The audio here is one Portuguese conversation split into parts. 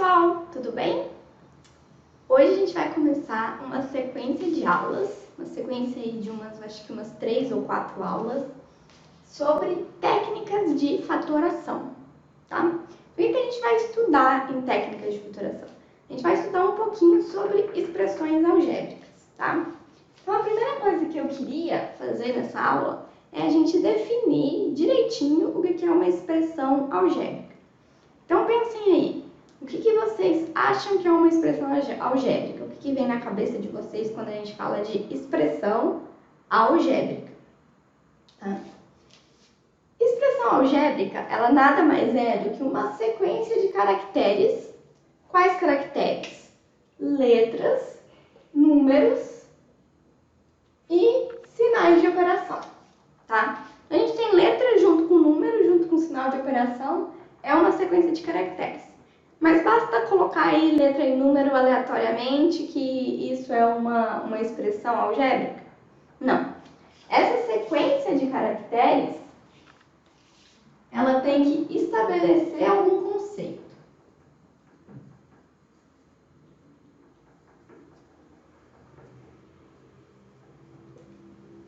pessoal, tudo bem? Hoje a gente vai começar uma sequência de aulas, uma sequência aí de umas 3 ou 4 aulas sobre técnicas de fatoração, tá? O que a gente vai estudar em técnicas de fatoração? A gente vai estudar um pouquinho sobre expressões algébricas, tá? Então a primeira coisa que eu queria fazer nessa aula é a gente definir direitinho o que é uma expressão algébrica. Então pensem aí, o que vocês acham que é uma expressão algébrica? O que vem na cabeça de vocês quando a gente fala de expressão algébrica? Tá? Expressão algébrica, ela nada mais é do que uma sequência de caracteres. Quais caracteres? Letras, números e sinais de operação, tá? A gente tem letra junto com número, junto com sinal de operação, é uma sequência de caracteres. Mas basta colocar aí letra e número aleatoriamente que isso é uma expressão algébrica? Não. Essa sequência de caracteres, ela tem que estabelecer algum conceito.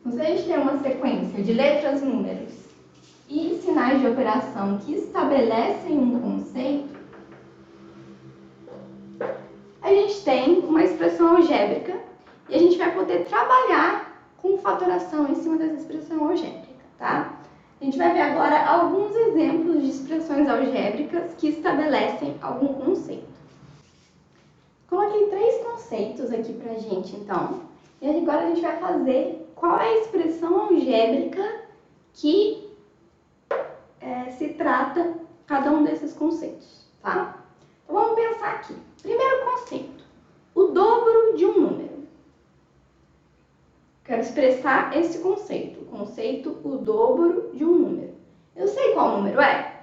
Então, se a gente tem uma sequência de letras, números e sinais de operação que estabelecem um conceito, a gente tem uma expressão algébrica e a gente vai poder trabalhar com fatoração em cima dessa expressão algébrica, tá? A gente vai ver agora alguns exemplos de expressões algébricas que estabelecem algum conceito. Coloquei 3 conceitos aqui pra gente, então. E agora a gente vai fazer qual é a expressão algébrica que se trata cada um desses conceitos, tá? Então vamos pensar aqui. Primeiro conceito, o dobro de um número. Quero expressar esse conceito, o dobro de um número. Eu sei qual número é?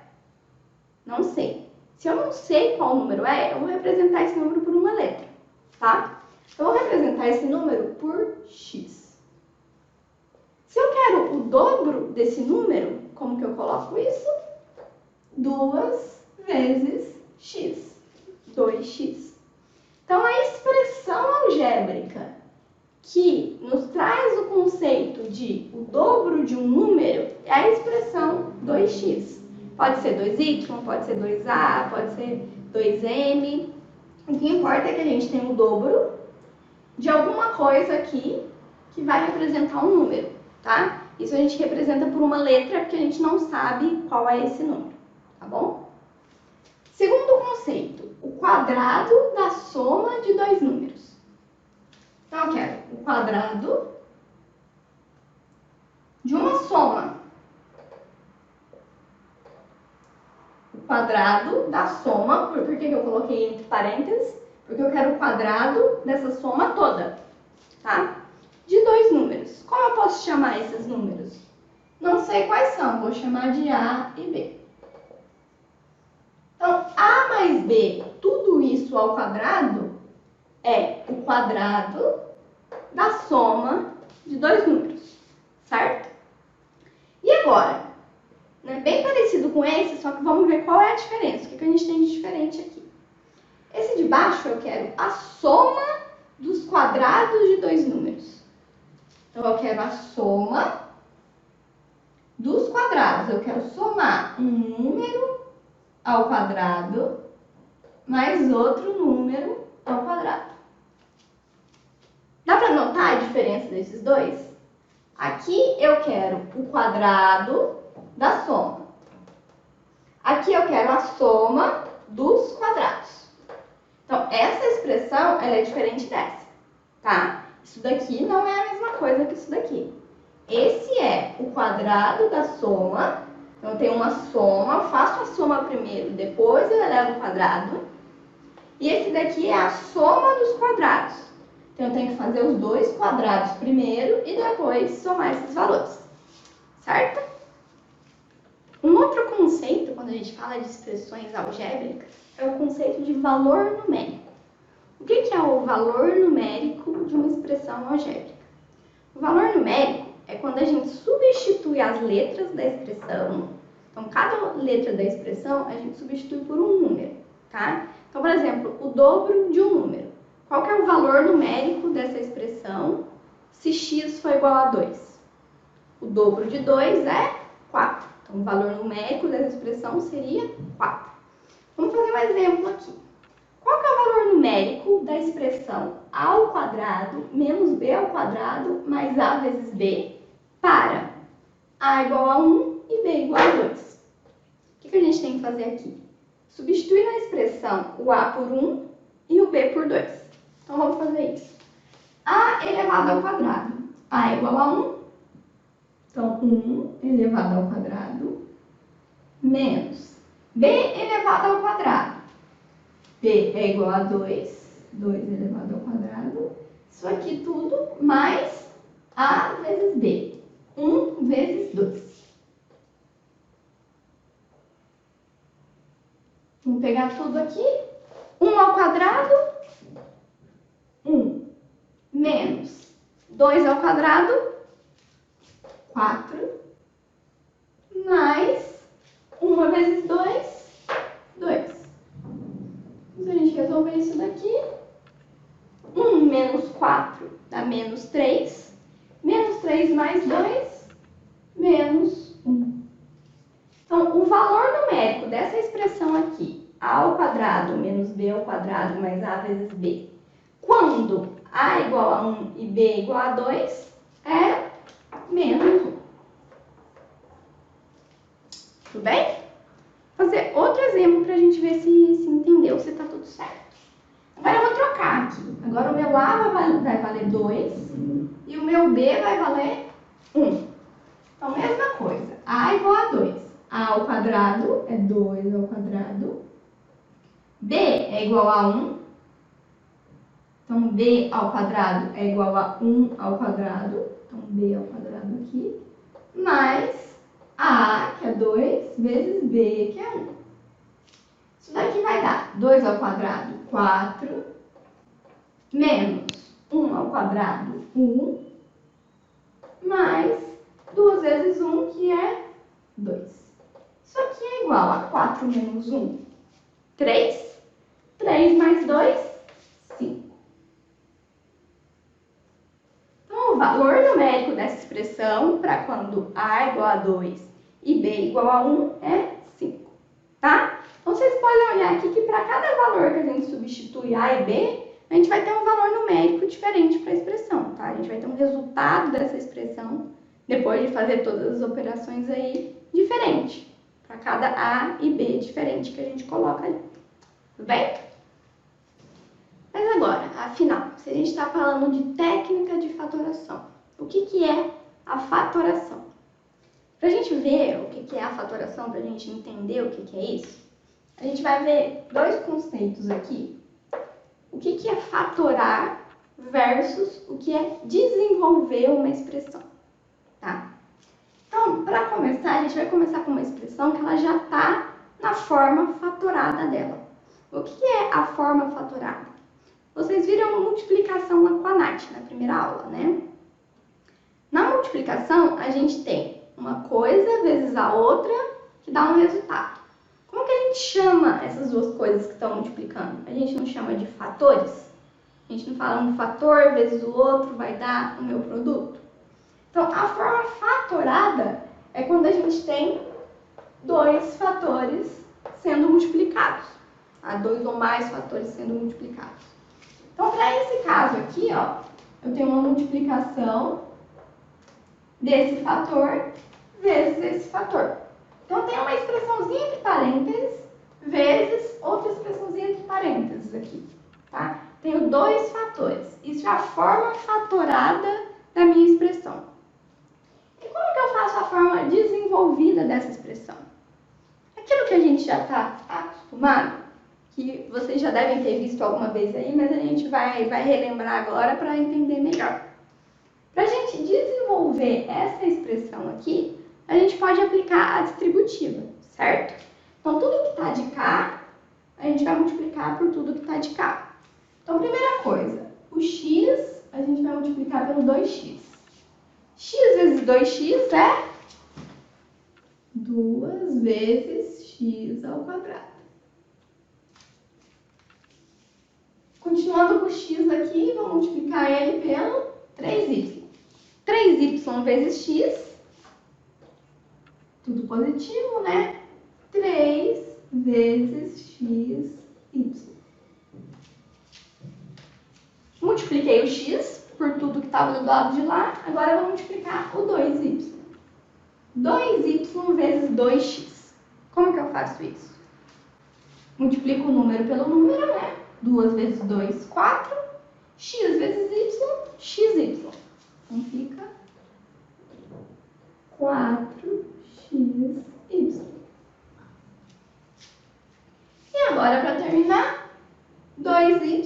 Não sei. Se eu não sei qual número é, eu vou representar esse número por uma letra, tá? Eu vou representar esse número por x. Se eu quero o dobro desse número, como que eu coloco isso? 2 vezes x. 2x. Então, a expressão algébrica que nos traz o conceito de o dobro de um número é a expressão 2x. Pode ser 2y, pode ser 2a, pode ser 2m. O que importa é que a gente tem o dobro de alguma coisa aqui que vai representar um número, tá? Isso a gente representa por uma letra porque a gente não sabe qual é esse número, tá bom? Segundo conceito, o quadrado da soma de 2 números. Então, eu quero o quadrado de uma soma. O quadrado da soma, por que eu coloquei entre parênteses? Porque eu quero o quadrado dessa soma toda, tá? De 2 números. Como eu posso chamar esses números? Não sei quais são, vou chamar de A e B. Então, A mais B, tudo isso ao quadrado, é o quadrado da soma de 2 números, certo? E agora? Bem parecido com esse, só que vamos ver qual é a diferença. O que a gente tem de diferente aqui? Esse de baixo eu quero a soma dos quadrados de 2 números. Então, eu quero a soma dos quadrados. Eu quero somar um número ao quadrado mais outro número ao quadrado. Dá para notar a diferença desses dois? Aqui eu quero o quadrado da soma. Aqui eu quero a soma dos quadrados. Então, essa expressão ela é diferente dessa, tá? Isso daqui não é a mesma coisa que isso daqui. Esse é o quadrado da soma. Então, eu tenho uma soma, eu faço a soma primeiro, depois eu elevo o quadrado. E esse daqui é a soma dos quadrados. Então, eu tenho que fazer os 2 quadrados primeiro e depois somar esses valores, certo? Um outro conceito, quando a gente fala de expressões algébricas, é o conceito de valor numérico. O que é o valor numérico de uma expressão algébrica? O valor numérico é quando a gente substitui as letras da expressão. Então, cada letra da expressão a gente substitui por um número, tá? Então, Então, por exemplo, o dobro de um número. Qual que é o valor numérico dessa expressão se x for igual a 2? O dobro de 2 é 4. Então, o valor numérico dessa expressão seria 4. Vamos fazer um exemplo aqui. Qual que é o valor numérico da expressão a ao quadrado menos b ao quadrado mais a vezes b para a igual a 1 e b igual a 2? O que a gente tem que fazer aqui? Substituir na expressão o a por 1 e o b por 2. Então, vamos fazer isso. A elevado ao quadrado. A é igual a 1. Então, 1 elevado ao quadrado menos b elevado ao quadrado. B é igual a 2. 2 elevado ao quadrado. Isso aqui tudo mais a vezes b. 1 vezes 2. Vamos pegar tudo aqui. 1 ao quadrado, 1. Menos 2 ao quadrado, 4. Mais 1 vezes 2, 2. Se a gente resolver isso daqui, 1 menos 4 dá menos 3. Menos 3 mais 2, menos 1. Então, o valor numérico dessa expressão aqui, a ao quadrado menos b ao quadrado mais a vezes b, quando a igual a 1 e b igual a 2, é menos 1. Tudo bem? Vou fazer outro exemplo para a gente ver se entendeu, se está tudo certo. Agora eu vou trocar aqui. Agora o meu a vai valer 2 e o meu b vai valer 1. Então, mesma coisa. A igual a 2. A ao quadrado é 2 ao quadrado. B é igual a 1. Então, b ao quadrado é igual a 1 ao quadrado. Então, b ao quadrado aqui. Mais a, que é 2, vezes b, que é 1. Isso daqui vai dar 2 ao quadrado, 4. Menos 1 ao quadrado, 1. Mais 2 vezes 1, que é 2. Isso aqui é igual a 4 menos 1, 3. 3 mais 2, 5. Então, o valor numérico dessa expressão para quando a é igual a 2 e b igual a 1 é 5. Tá? Então, vocês podem olhar aqui que para cada valor que a gente substitui a e b, a gente vai ter um valor numérico diferente para a expressão, tá? A gente vai ter um resultado dessa expressão, depois de fazer todas as operações aí, diferente. Para cada a e b diferente que a gente coloca ali. Tudo bem? Mas agora, afinal, se a gente está falando de técnica de fatoração, o que é a fatoração? Para a gente ver o que é a fatoração, para a gente entender o que é isso, a gente vai ver dois conceitos aqui. O que é fatorar versus o que é desenvolver uma expressão, tá? Então, para começar, a gente vai começar com uma expressão que ela já está na forma fatorada dela. O que é a forma fatorada? Vocês viram a multiplicação lá com a Nath na primeira aula, né? Na multiplicação, a gente tem uma coisa vezes a outra que dá um resultado. Como que a gente chama essas duas coisas que estão multiplicando? A gente não chama de fatores? A gente não fala um fator vezes o outro vai dar o meu produto? Então, a forma fatorada é quando a gente tem dois fatores sendo multiplicados. Há dois ou mais fatores sendo multiplicados. Então, para esse caso aqui, ó, eu tenho uma multiplicação desse fator vezes esse fator. Então, tem uma expressãozinha entre parênteses vezes outra expressãozinha entre parênteses aqui, tá? Tenho dois fatores. Isso é a forma fatorada da minha expressão. E como que eu faço a forma desenvolvida dessa expressão? Aquilo que a gente já está acostumado, que vocês já devem ter visto alguma vez aí, mas a gente vai relembrar agora para entender melhor. Para a gente desenvolver essa expressão aqui, a gente pode aplicar a distributiva, certo? Então, tudo que está de cá, a gente vai multiplicar por tudo que está de cá. Então, primeira coisa, o x a gente vai multiplicar pelo 2x. X vezes 2x é 2 vezes x ao quadrado. Continuando com o x aqui, vamos multiplicar ele pelo 3y. 3y vezes x, tudo positivo, né? 3 vezes xy. Multipliquei o x por tudo que estava do lado de lá, agora eu vou multiplicar o 2y. 2y vezes 2x. Como que eu faço isso? Multiplico o número pelo número, né? 2 vezes 2, 4. X vezes y, xy. Então fica 4xy. E agora, para terminar, 2y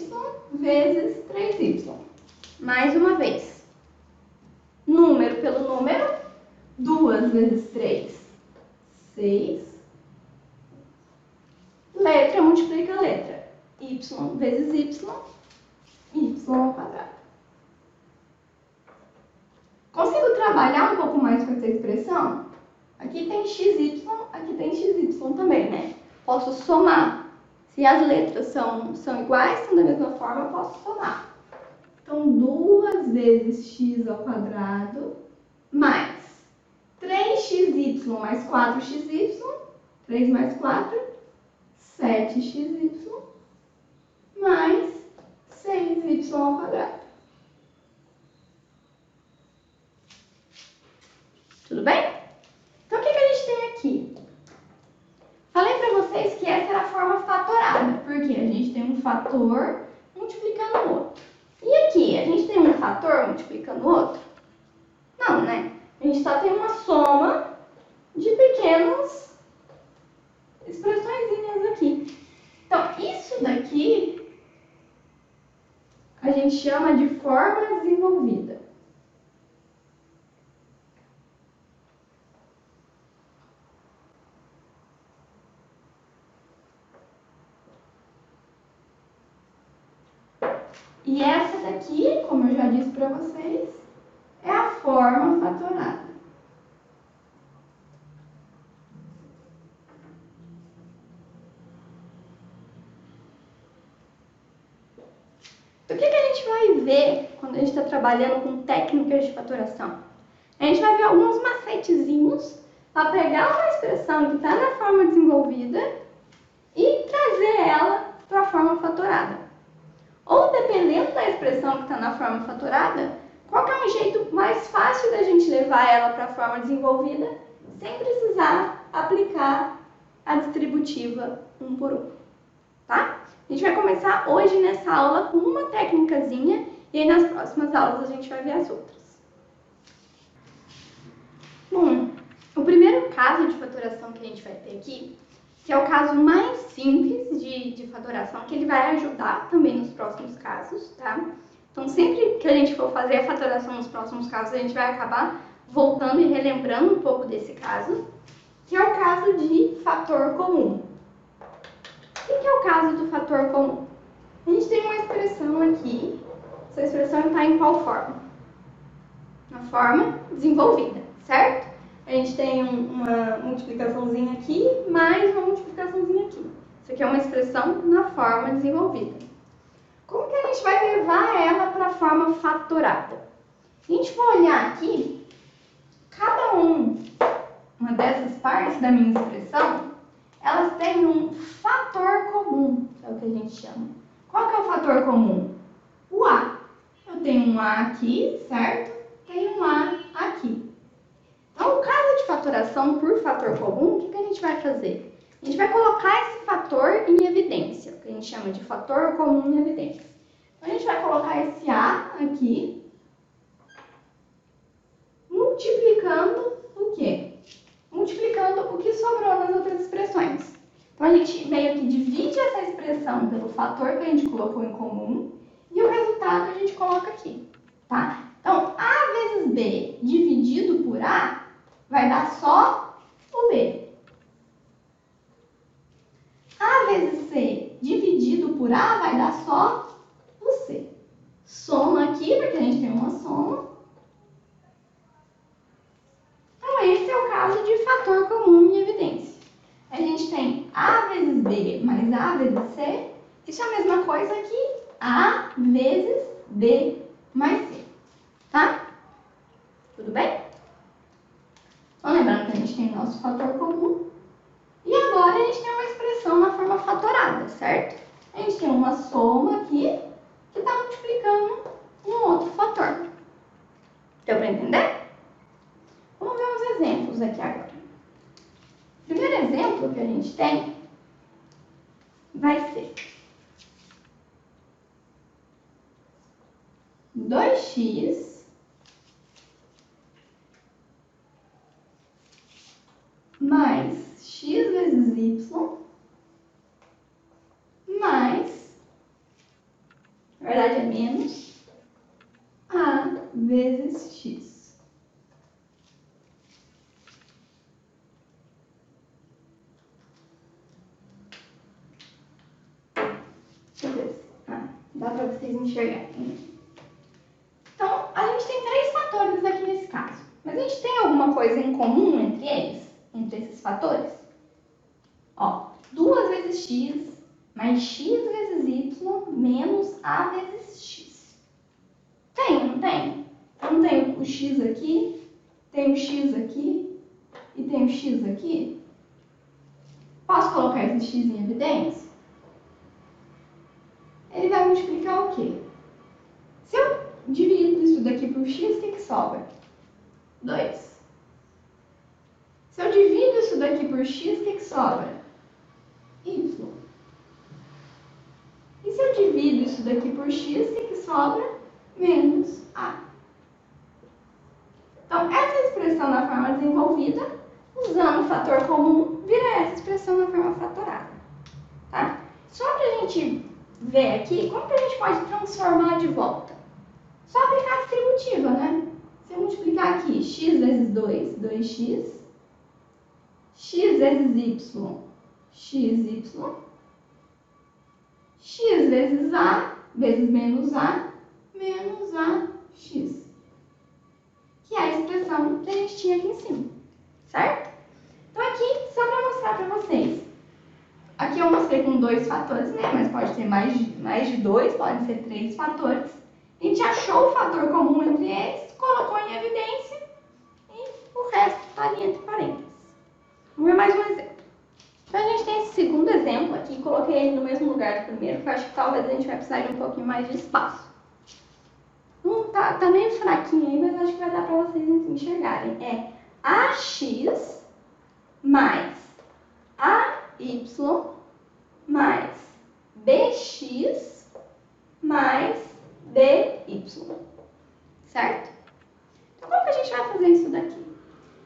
vezes 3y. Mais uma vez. Número pelo número. 2 vezes 3, 6. Letra multiplica letra. Y vezes y ao quadrado. Consigo trabalhar um pouco mais com essa expressão? Aqui tem xy, aqui tem xy também, né? Posso somar. Se as letras são iguais, são da mesma forma, eu posso somar. Então, 2 vezes x ao quadrado mais 3xy mais 4xy, 3 mais 4, 7xy, mais 6y ao quadrado. Tudo bem? Então, o que a gente tem aqui? Falei para vocês que essa era a forma fatorada, porque a gente tem um fator multiplicando o outro. E aqui, a gente tem um fator multiplicando o outro? Não, né? A gente só tem uma soma de pequenas expressõezinhas aqui. Então, isso daqui a gente chama de forma desenvolvida. E essa daqui, como eu já disse para vocês, é a forma fatorada. O que a gente vai ver quando a gente está trabalhando com técnicas de fatoração? A gente vai ver alguns macetezinhos para pegar uma expressão que está na forma desenvolvida e trazer ela para a forma fatorada. Ou, dependendo da expressão que está na forma fatorada, qual que é um jeito mais fácil da gente levar ela para a forma desenvolvida sem precisar aplicar a distributiva um por um, tá? A gente vai começar hoje nessa aula com uma técnicazinha e aí nas próximas aulas a gente vai ver as outras. Bom, o primeiro caso de fatoração que a gente vai ter aqui, que é o caso mais simples de fatoração, que ele vai ajudar também nos próximos casos, tá? Então, sempre que a gente for fazer a fatoração nos próximos casos, a gente vai acabar voltando e relembrando um pouco desse caso, que é o caso de fator comum. O que é o caso do fator comum? A gente tem uma expressão aqui, essa expressão está em qual forma? Na forma desenvolvida, certo? A gente tem uma multiplicaçãozinha aqui, mais uma multiplicaçãozinha aqui. Isso aqui é uma expressão na forma desenvolvida. Como que a gente vai levar ela para a forma fatorada? Se a gente for olhar aqui, cada uma dessas partes da minha expressão, elas têm um fator comum, é o que a gente chama. Qual que é o fator comum? O A. Eu tenho um A aqui, certo? Tenho um A aqui. Então, no caso de fatoração por fator comum, o que a gente vai fazer? A gente vai colocar esse fator em evidência, o que a gente chama de fator comum em evidência. Então, a gente vai colocar esse A aqui, multiplicando o quê? Multiplicando o que sobrou nas outras expressões. Então, a gente meio que divide essa expressão pelo fator que a gente colocou em comum e o resultado a gente coloca aqui, tá? Então, A vezes B dividido por A vai dar só o B. A vezes C dividido por A vai dar só o C. Soma aqui, porque a gente tem uma soma. Então, esse é o caso de fator comum em evidência. A gente tem A vezes B mais A vezes C. Isso é a mesma coisa que A vezes B mais C, tá? Tudo bem? Então, lembrando que a gente tem o nosso fator comum. E agora a gente tem uma expressão na forma fatorada, certo? A gente tem uma soma aqui que está multiplicando um outro fator. Deu para entender? Vamos ver uns exemplos aqui agora. O primeiro exemplo que a gente tem vai ser 2x mais x vezes y mais, na verdade é menos, a vezes x. Deixa eu ver se dá para vocês enxergarem. Então, a gente tem 3 fatores aqui nesse caso. Mas a gente tem alguma coisa em comum entre eles? Entre esses fatores? Ó, 2 vezes x mais x vezes y menos a vezes x. Tem, não tem? Não tem o x aqui, tem o x aqui e tem o x aqui? Posso colocar esse x em evidência? Ele vai multiplicar o quê? Se eu divido isso daqui por x, o que sobra? 2. Se eu divido isso daqui por x, o que sobra? Y. E se eu divido isso daqui por x, o que sobra? Menos a. Então, essa expressão na forma desenvolvida, usando o fator comum, vira essa expressão na forma fatorada. Tá? Só para a gente ver aqui, como que a gente pode transformar de volta? Só aplicar a distributiva, né? Se eu multiplicar aqui x vezes 2, 2x, x vezes y, xy, x vezes a, vezes menos a x. Que é a expressão que a gente tinha aqui em cima, certo? Então aqui, só para mostrar para vocês. Aqui eu mostrei com 2 fatores, né? Mas pode ter mais de 2, podem ser 3 fatores. A gente achou o fator comum entre eles, colocou em evidência e o resto está ali entre parênteses. Vamos ver mais um exemplo. Então a gente tem esse segundo exemplo aqui, coloquei ele no mesmo lugar do primeiro, porque eu acho que talvez a gente vai precisar de um pouquinho mais de espaço. Tá meio fraquinho aí, mas acho que vai dar para vocês enxergarem. É AX mais AY mais BX mais BY. Certo? Então, como que a gente vai fazer isso daqui?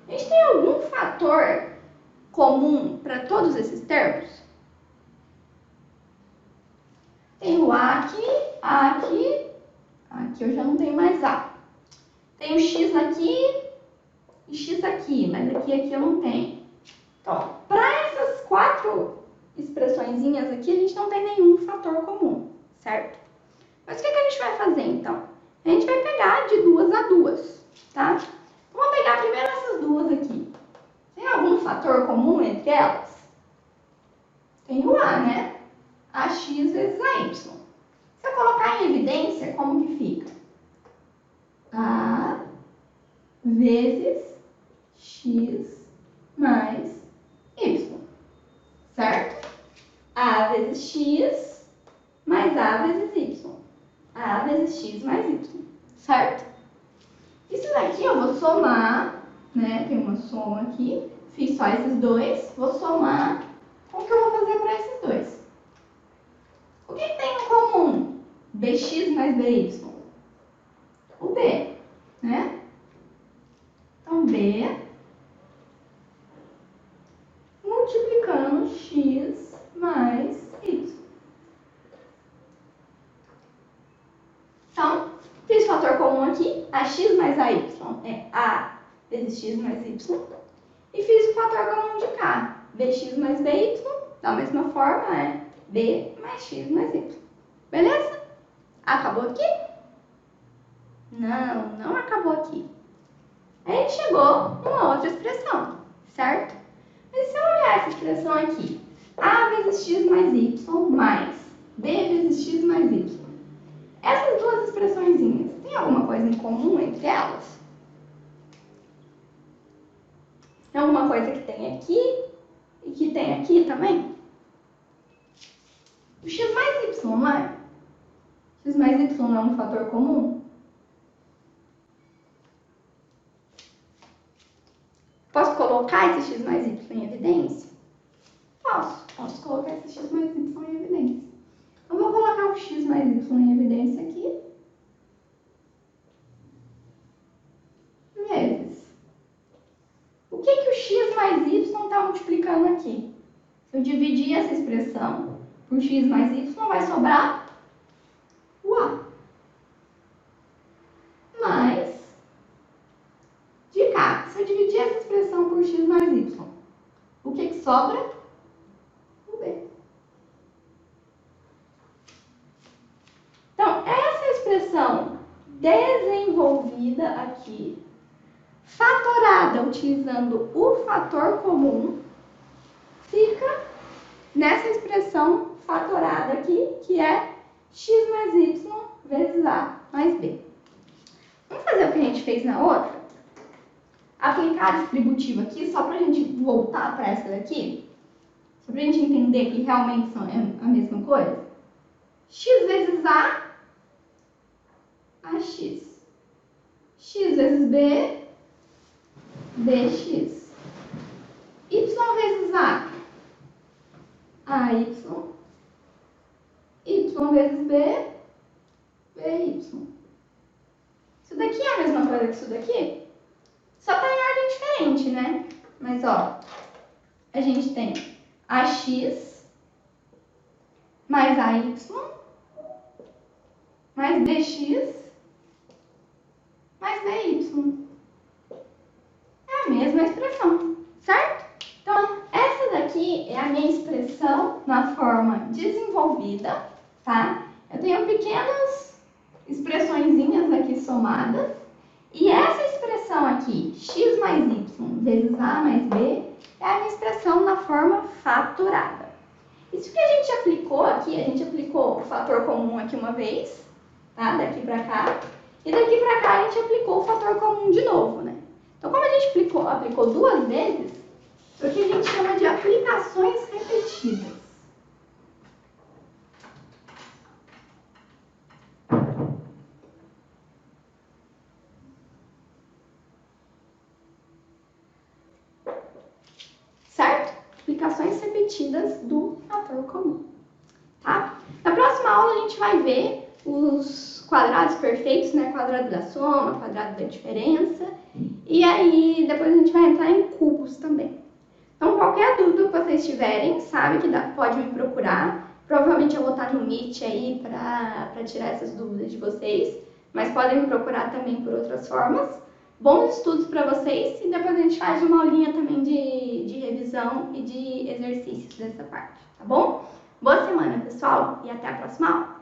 A gente tem algum fator comum para todos esses termos? Tem o A aqui eu já não tenho mais A. Tem o X aqui e X aqui, mas aqui eu não tenho. Então, para essas 4 expressõezinhas aqui, a gente não tem nenhum fator comum, certo? Mas o que a gente vai fazer, então? A gente vai pegar de 2 a 2, tá? Então, vamos pegar primeiro essas duas aqui. Tem algum fator comum entre elas? Tem o A, né? AX vezes AY. Se eu colocar em evidência, como que fica? A vezes X mais Y. Certo? A vezes X mais A vezes Y. A vezes X mais Y. Certo? Isso daqui eu vou somar, né? Tem uma soma aqui. Fiz só esses dois. Vou somar. Como que eu vou fazer para esses dois? O que tem em comum? BX mais BY. O B, né? Então, B multiplicando X mais Y. Então, fiz fator comum aqui. AX mais AY é A vezes X mais Y. E fiz o fator comum de cá. BX mais BY, da mesma forma, é B mais X mais Y. Beleza? Acabou aqui? Não acabou aqui. A gente chegou numa outra expressão, certo? Mas se eu olhar essa expressão aqui, A vezes X mais Y mais B vezes X mais Y. Essas duas expressõezinhas, tem alguma coisa em comum entre elas? Tem alguma coisa que tem aqui e que tem aqui também? O x mais y, não é? X mais y não é um fator comum? Posso colocar esse x mais y em evidência? Posso colocar esse x mais y em evidência. Então, vou colocar o x mais y em evidência aqui. Vezes. O que o x mais y está multiplicando aqui? Se eu dividir essa expressão por x mais y, vai sobrar o a. Mas, de cá, se eu dividir essa expressão por x mais y, o que sobra? O b. Então, essa expressão desenvolvida aqui, fatorada utilizando o fator comum, fica nessa expressão fatorada aqui, que é x mais y vezes a mais b. Vamos fazer o que a gente fez na outra? Aplicar a distributiva aqui, só para a gente voltar para essa daqui, só para a gente entender que realmente são a mesma coisa. X vezes a x. X vezes b, bx. Y vezes a y. Y vezes b, by. Isso daqui é a mesma coisa que isso daqui? Só tá em ordem diferente, né? Mas, ó, a gente tem ax mais ay mais bx mais by. É a mesma expressão, certo? Então, essa daqui é a minha expressão na forma desenvolvida, tá? Eu tenho pequenas expressõezinhas aqui somadas. E essa expressão aqui, x mais y vezes a mais b, é a minha expressão na forma fatorada. Isso que a gente aplicou aqui, a gente aplicou o fator comum aqui uma vez, tá? Daqui pra cá. E daqui pra cá a gente aplicou o fator comum de novo, né? Então, como a gente aplicou duas vezes, é o que a gente chama de aplicações repetidas. Certo? Aplicações repetidas do fator comum, tá? Na próxima aula a gente vai ver os quadrados perfeitos, né? Quadrado da soma, quadrado da diferença. E aí, depois a gente vai entrar em cubos também. Então, qualquer dúvida que vocês tiverem, sabe que pode me procurar. Provavelmente eu vou estar no Meet aí para tirar essas dúvidas de vocês. Mas podem me procurar também por outras formas. Bons estudos para vocês e depois a gente faz uma aulinha também de revisão e de exercícios dessa parte, tá bom? Boa semana, pessoal, e até a próxima aula!